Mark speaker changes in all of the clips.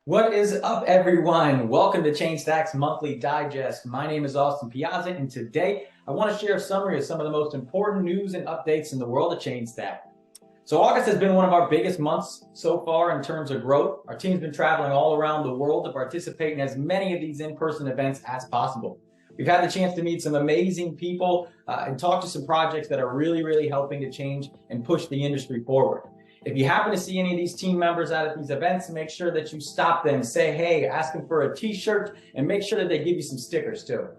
Speaker 1: What is up, everyone? Welcome to Chainstack's Monthly Digest. My name is Austin Piazza, and today I want to share a summary of some of the most important news and updates in the world of Chainstack. So August has been one of our biggest months so far in terms of growth. Our team's been traveling all around the world to participate in as many of these in-person events as possible. We've had the chance to meet some amazing people and talk to some projects that are really helping to change and push the industry forward. If you happen to see any of these team members out at these events, make sure that you stop them, say hey, ask them for a t-shirt, and make sure that they give you some stickers too.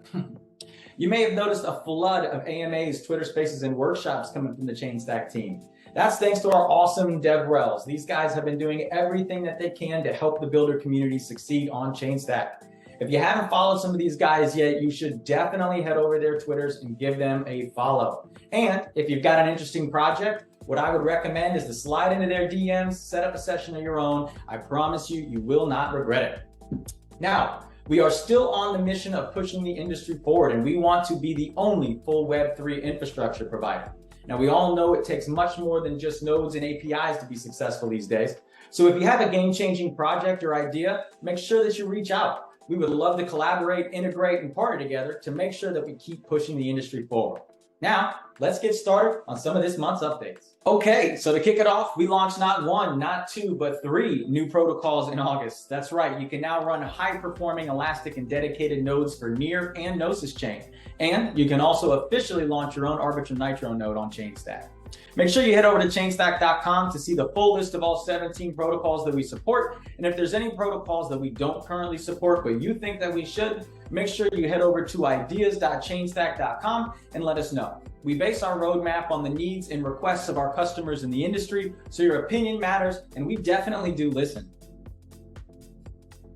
Speaker 1: You may have noticed a flood of AMAs, Twitter Spaces, and workshops coming from the Chainstack team. That's thanks to our awesome DevRels. These guys have been doing everything that they can to help the builder community succeed on Chainstack. If you haven't followed some of these guys yet, you should definitely head over their Twitters and give them a follow. And if you've got an interesting project, what I would recommend is to slide into their DMs, set up a session of your own. I promise you, you will not regret it. Now, we are still on the mission of pushing the industry forward, and we want to be the only full Web3 infrastructure provider. Now, we all know it takes much more than just nodes and APIs to be successful these days. So if you have a game-changing project or idea, make sure that you reach out. We would love to collaborate, integrate, and partner together to make sure that we keep pushing the industry forward. Now, let's get started on some of this month's updates. Okay, so to kick it off, we launched not one, not two, but 3 new protocols in August. That's right, you can now run high-performing elastic and dedicated nodes for Near and Gnosis Chain. And you can also officially launch your own Arbitrum Nitro node on Chainstack. Make sure you head over to chainstack.com to see the full list of all 17 protocols that we support. And if there's any protocols that we don't currently support, but you think that we should, make sure you head over to ideas.chainstack.com and let us know. We base our roadmap on the needs and requests of our customers in the industry, so your opinion matters, and we definitely do listen.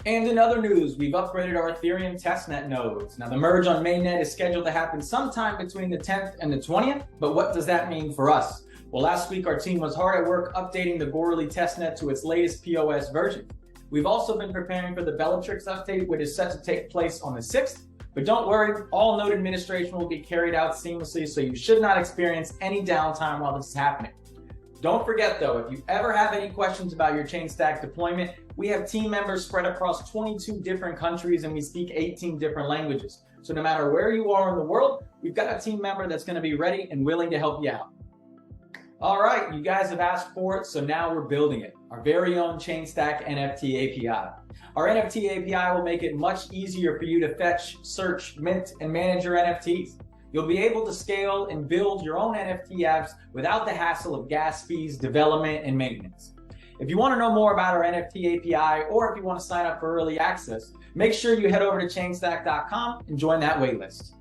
Speaker 1: And in other news, we've upgraded our Ethereum testnet nodes. Now, the merge on mainnet is scheduled to happen sometime between the 10th and the 20th, but what does that mean for us? Well, last week, our team was hard at work updating the Goerli Testnet to its latest POS version. We've also been preparing for the Bellatrix update, which is set to take place on the 6th. But don't worry, all node administration will be carried out seamlessly, so you should not experience any downtime while this is happening. Don't forget though, if you ever have any questions about your Chainstack deployment, we have team members spread across 22 different countries and we speak 18 different languages. So no matter where you are in the world, we've got a team member that's going to be ready and willing to help you out. All right, you guys have asked for it, so now we're building it. Our very own Chainstack NFT API. Our NFT API will make it much easier for you to fetch, search, mint, and manage your NFTs. You'll be able to scale and build your own NFT apps without the hassle of gas fees, development, and maintenance. If you want to know more about our NFT API, or if you want to sign up for early access, make sure you head over to chainstack.com and join that waitlist.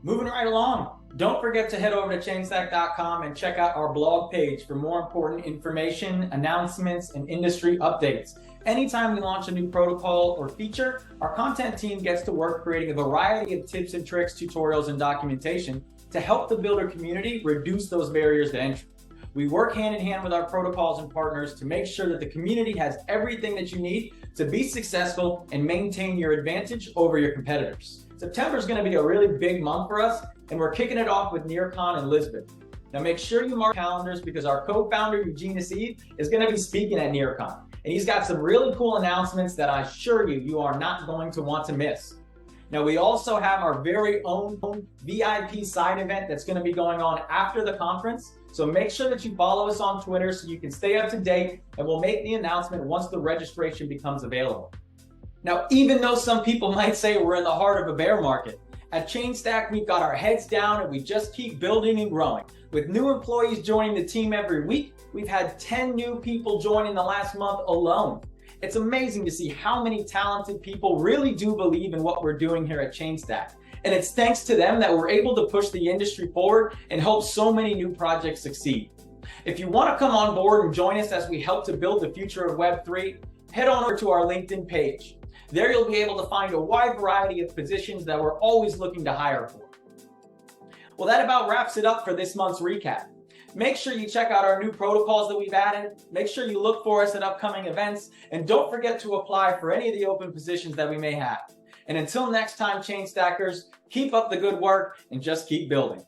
Speaker 1: Moving right along, don't forget to head over to chainstack.com and check out our blog page for more important information, announcements, and industry updates. Anytime we launch a new protocol or feature, our content team gets to work creating a variety of tips and tricks, tutorials, and documentation to help the builder community reduce those barriers to entry. We work hand in hand with our protocols and partners to make sure that the community has everything that you need to be successful and maintain your advantage over your competitors. September is going to be a really big month for us, and we're kicking it off with NearCon in Lisbon. Now make sure you mark calendars because our co-founder Eugene Asif is going to be speaking at NearCon. And he's got some really cool announcements that I assure you, you are not going to want to miss. Now, we also have our very own VIP side event that's going to be going on after the conference. So make sure that you follow us on Twitter so you can stay up to date, and we'll make the announcement once the registration becomes available. Now, even though some people might say we're in the heart of a bear market, at Chainstack, we've got our heads down and we just keep building and growing. With new employees joining the team every week, we've had 10 new people join in the last month alone. It's amazing to see how many talented people really do believe in what we're doing here at Chainstack. And it's thanks to them that we're able to push the industry forward and help so many new projects succeed. If you want to come on board and join us as we help to build the future of Web3, head on over to our LinkedIn page. There you'll be able to find a wide variety of positions that we're always looking to hire for. Well, that about wraps it up for this month's recap. Make sure you check out our new protocols that we've added. Make sure you look for us at upcoming events. And don't forget to apply for any of the open positions that we may have. And until next time, Chainstackers, keep up the good work and just keep building.